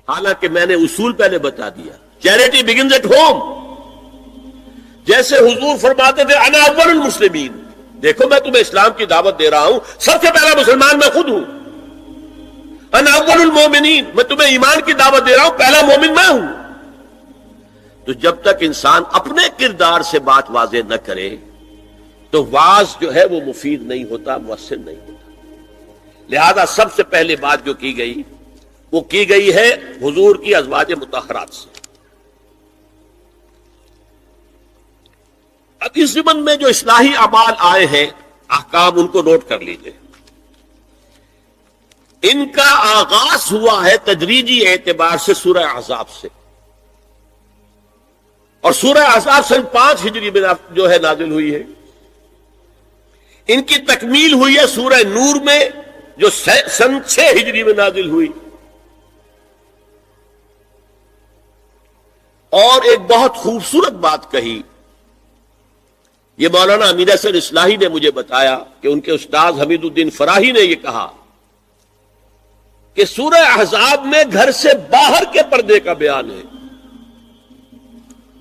حالانکہ میں نے اصول پہلے بتا دیا، چیریٹی بگنز ایٹ ہوم. جیسے حضور فرماتے تھے انا اول المسلمین، دیکھو میں تمہیں اسلام کی دعوت دے رہا ہوں، سب سے پہلا مسلمان میں خود ہوں. انا اول المومنین، میں تمہیں ایمان کی دعوت دے رہا ہوں، پہلا مومن میں ہوں. تو جب تک انسان اپنے کردار سے بات واضح نہ کرے تو واز جو ہے وہ مفید نہیں ہوتا، مؤثر نہیں ہوتا. لہذا سب سے پہلے بات جو کی گئی وہ کی گئی ہے حضور کی ازواج مطہرات سے. اب اس ضمن میں جو اصلاحی اعمال آئے ہیں، احکام، ان کو نوٹ کر لیجئے. ان کا آغاز ہوا ہے تدریجی اعتبار سے سورہ احزاب سے، اور سورہ احزاب سن 5 ہجری میں جو ہے نازل ہوئی ہے. ان کی تکمیل ہوئی ہے سورہ نور میں جو سن 6 ہجری میں نازل ہوئی. اور ایک بہت خوبصورت بات کہی، یہ مولانا امیر حسن اصلاحی نے مجھے بتایا کہ ان کے استاد حمید الدین فراہی نے یہ کہا کہ سورہ احزاب میں گھر سے باہر کے پردے کا بیان ہے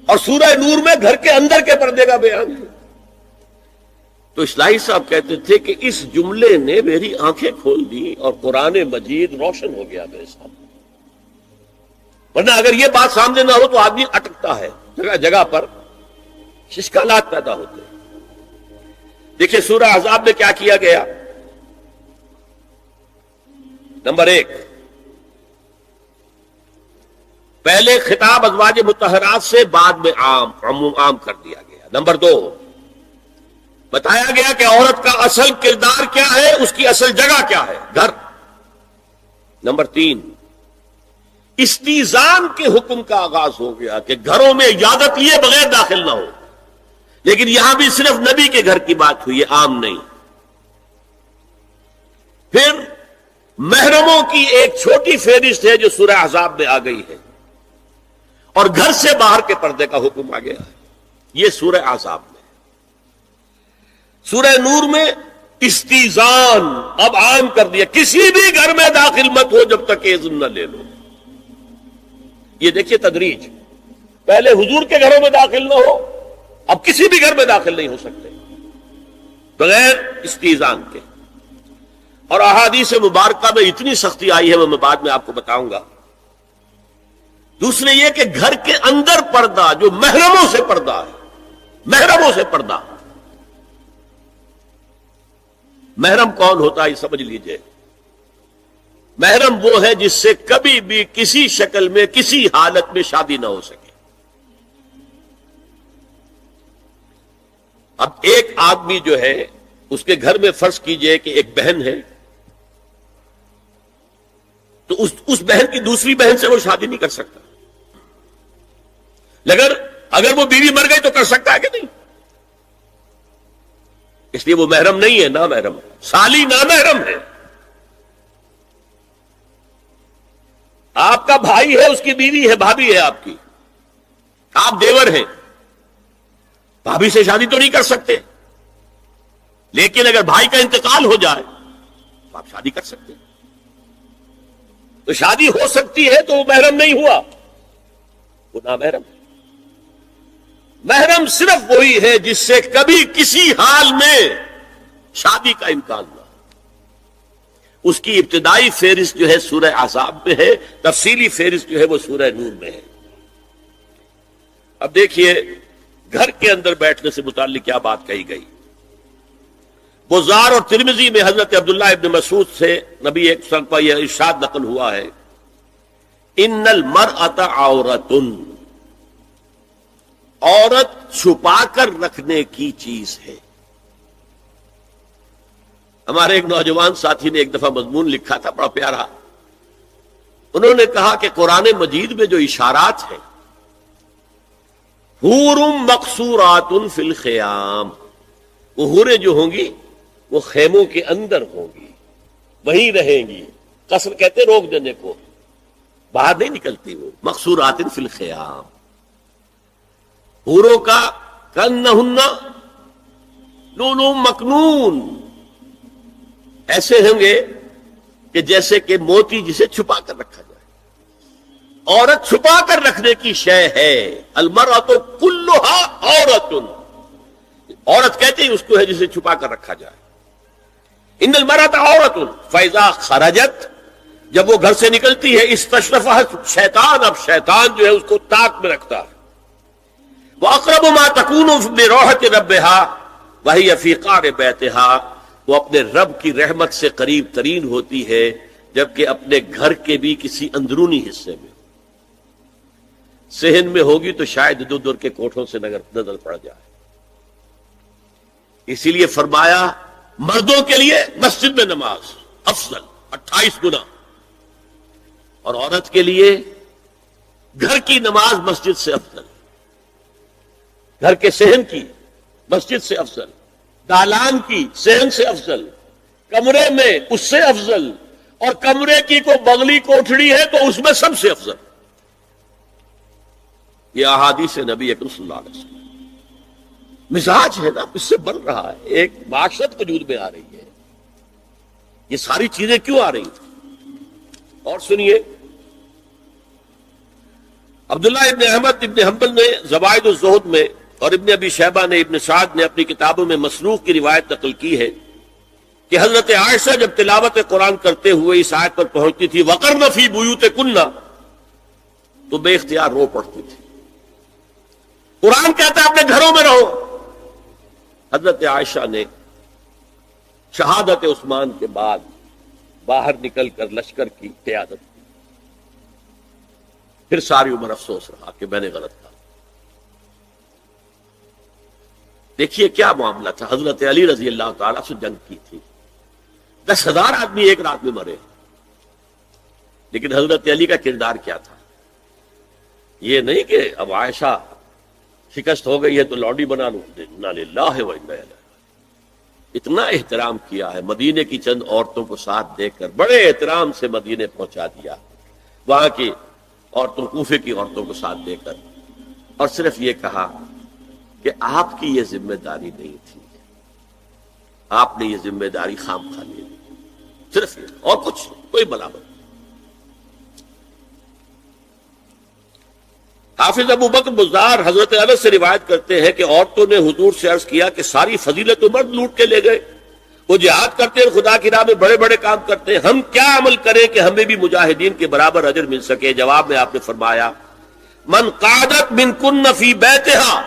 اور سورہ نور میں گھر کے اندر کے پردے کا بیان ہے. تو اصلاحی صاحب کہتے تھے کہ اس جملے نے میری آنکھیں کھول دی اور قرآن مجید روشن ہو گیا میرے سامنے. ورنہ اگر یہ بات سامنے نہ ہو تو آدمی اٹکتا ہے، جگہ جگہ پر اشکالات پیدا ہوتے ہیں. دیکھیں سورہ احزاب میں کیا کیا گیا. نمبر 1، پہلے خطاب ازواج مطہرات سے، بعد میں عام کر دیا گیا. نمبر 2، بتایا گیا کہ عورت کا اصل کردار کیا ہے، اس کی اصل جگہ کیا ہے، گھر. نمبر 3، استیزان کے حکم کا آغاز ہو گیا کہ گھروں میں اجازت لیے بغیر داخل نہ ہو. لیکن یہاں بھی صرف نبی کے گھر کی بات ہوئی ہے، عام نہیں. پھر محرموں کی ایک چھوٹی فہرست ہے جو سورہ احزاب میں آ گئی ہے، اور گھر سے باہر کے پردے کا حکم آ گیا ہے. یہ سورہ احزاب میں. سورہ نور میں استیزان اب عام کر دیا، کسی بھی گھر میں داخل مت ہو جب تک اذن نہ لے لو. یہ دیکھیے تدریج، پہلے حضور کے گھروں میں داخل نہ ہو، اب کسی بھی گھر میں داخل نہیں ہو سکتے بغیر استیزان کے. اور احادیث مبارکہ میں اتنی سختی آئی ہے، میں بعد میں آپ کو بتاؤں گا. دوسرے یہ کہ گھر کے اندر پردہ جو محرموں سے پردہ ہے، محرموں سے پردہ. محرم کون ہوتا ہے یہ سمجھ لیجئے. محرم وہ ہے جس سے کبھی بھی کسی شکل میں کسی حالت میں شادی نہ ہو سکے. اب ایک آدمی جو ہے اس کے گھر میں فرض کیجئے کہ ایک بہن ہے، تو اس بہن کی دوسری بہن سے وہ شادی نہیں کر سکتا. اگر وہ بیوی مر گئی تو کر سکتا ہے کہ نہیں؟ اس لیے وہ محرم نہیں ہے، نا محرم. سالی نا محرم ہے. آپ کا بھائی ہے، اس کی بیوی ہے، بھابھی ہے آپ کی، آپ دیور ہیں، بھابھی سے شادی تو نہیں کر سکتے. لیکن اگر بھائی کا انتقال ہو جائے تو آپ شادی کر سکتے ہیں. تو شادی ہو سکتی ہے تو وہ محرم نہیں ہوا، وہ نامحرم. محرم صرف وہی ہے جس سے کبھی کسی حال میں شادی کا امکان نہ ہو. اس کی ابتدائی فہرست جو ہے سورہ احزاب میں ہے، تفصیلی فہرست جو ہے وہ سورہ نور میں ہے. اب دیکھیے گھر کے اندر بیٹھنے سے متعلق کیا بات کہی گئی. بزار اور ترمذی میں حضرت عبداللہ ابن مسعود سے نبی ایک وسلم کا یہ ارشاد نقل ہوا ہے، ان المرأۃ عورۃ، عورت چھپا کر رکھنے کی چیز ہے. ہمارے ایک نوجوان ساتھی نے ایک دفعہ مضمون لکھا تھا بڑا پیارا. انہوں نے کہا کہ قرآن مجید میں جو اشارات ہیں، حور مقصورات فی الخیام، وہ حوریں جو ہوں گی وہ خیموں کے اندر ہوں گی، وہیں رہیں گی. قصر کہتے روک دینے کو، باہر نہیں نکلتی. وہ مقصورات فی الخیام، حوروں کا کانہن لؤلؤ مکنون، ایسے ہوں گے کہ جیسے کہ موتی جسے چھپا کر رکھا جائے. عورت چھپا کر رکھنے کی شے ہے. المرأۃ کلھا عورۃ، عورت کہتے ہیں اس کو ہے جسے چھپا کر رکھا جائے. ان المرأۃ عورۃ فاذا خرجت، جب وہ گھر سے نکلتی ہے استشرفھا شیطان، اب شیطان جو ہے اس کو طاق میں رکھتا ہے. واقرب ما تکون بروحۃ ربھا وہی فی قعر بیتھا، وہ اپنے رب کی رحمت سے قریب ترین ہوتی ہے جبکہ اپنے گھر کے بھی کسی اندرونی حصے میں. صحن میں ہوگی تو شاید ادھر ادھر کے کوٹھوں سے نظر پڑ جائے. اسی لیے فرمایا مردوں کے لیے مسجد میں نماز افضل 28 گنا، اور عورت کے لیے گھر کی نماز مسجد سے افضل، گھر کے صحن کی مسجد سے افضل، دالان کی صحن سے افضل، کمرے میں اس سے افضل، اور کمرے کی کوئی بغلی کوٹھڑی ہے تو اس میں سب سے افضل. یہ احادیث نبی اکرم صلی اللہ علیہ وسلم. مزاج ہے نا، اس سے بن رہا ہے، ایک معاشرت وجود میں آ رہی ہے. یہ ساری چیزیں کیوں آ رہی ہیں؟ اور سنیے، عبداللہ ابن احمد ابن حنبل نے زوائد الزہد میں اور ابن ابی شیبہ نے، ابن سعد نے اپنی کتابوں میں مسروق کی روایت نقل کی ہے کہ حضرت عائشہ جب تلاوت قرآن کرتے ہوئے اس آیت پر پہنچتی تھی وَقَرْنَ فِي بُيُوتِكُنَّ، تو بے اختیار رو پڑتی تھی. قرآن کہتا ہے اپنے گھروں میں رہو. حضرت عائشہ نے شہادت عثمان کے بعد باہر نکل کر لشکر کی قیادت کی. پھر ساری عمر افسوس رہا کہ میں نے غلط کہا. دیکھیے کیا معاملہ تھا. حضرت علی رضی اللہ تعالیٰ سے جنگ کی تھی، 10,000 آدمی ایک رات میں مرے، لیکن حضرت علی کا کردار کیا تھا؟ یہ نہیں کہ اب عائشہ شکست ہو گئی ہے تو لوڈی بنا لوں. انا للہ و انا الیہ. اتنا احترام کیا ہے، مدینے کی چند عورتوں کو ساتھ دے کر بڑے احترام سے مدینے پہنچا دیا، وہاں کی عورتوں، کوفے کی عورتوں کو ساتھ دے کر، اور صرف یہ کہا کہ آپ کی یہ ذمہ داری نہیں تھی، آپ نے یہ ذمہ داری خام خواہ لی. صرف یہ، اور کچھ کوئی ملامت. حافظ ابو بکر بزار حضرت انس سے روایت کرتے ہیں کہ عورتوں نے حضور سے عرض کیا کہ ساری فضیلت مرد لوٹ کے لے گئے، وہ جہاد کرتے ہیں، خدا کی راہ میں بڑے بڑے کام کرتے ہیں، ہم کیا عمل کریں کہ ہمیں بھی مجاہدین کے برابر اجر مل سکے؟ جواب میں آپ نے فرمایا من قعدت منکن فی بیتہا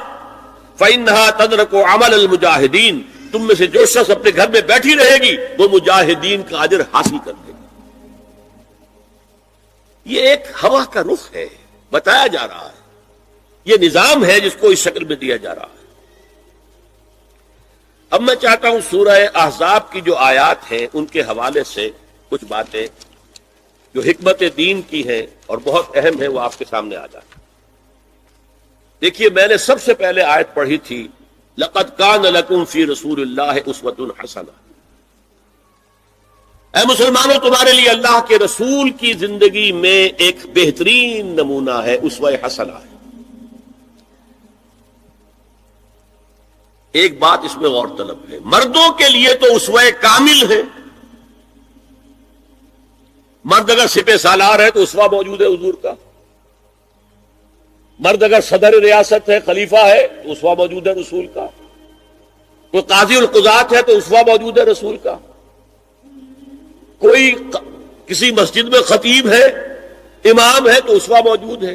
فإنہا تدرک عمل المجاہدین، تم میں سے جو شخص اپنے گھر میں بیٹھی رہے گی وہ مجاہدین کا اجر حاصل کر لے گی. یہ ایک ہوا کا رخ ہے، بتایا جا رہا ہے، یہ نظام ہے جس کو اس شکل میں دیا جا رہا ہے. اب میں چاہتا ہوں سورہ احزاب کی جو آیات ہیں ان کے حوالے سے کچھ باتیں جو حکمت دین کی ہیں اور بہت اہم ہیں وہ آپ کے سامنے آ جائیں. دیکھیے میں نے سب سے پہلے آیت پڑھی تھی لَقَدْ كَانَ لَكُمْ فِي رَسُولِ اللَّهِ أُسْوَةٌ حَسَنَةٌ. اے مسلمانوں تمہارے لیے اللہ کے رسول کی زندگی میں ایک بہترین نمونہ ہے، اسوہ حسنہ ہے. ایک بات اس میں غور طلب ہے، مردوں کے لیے تو اسوہ کامل ہے. مرد اگر سپہ سالار ہے تو اسوہ موجود ہے حضور کا، مرد اگر صدر ریاست ہے، خلیفہ ہے تو اسوہ موجود ہے رسول کا، کوئی قاضی القضات ہے تو اسوہ موجود ہے رسول کا، کوئی کسی مسجد میں خطیب ہے، امام ہے تو اسوہ موجود ہے.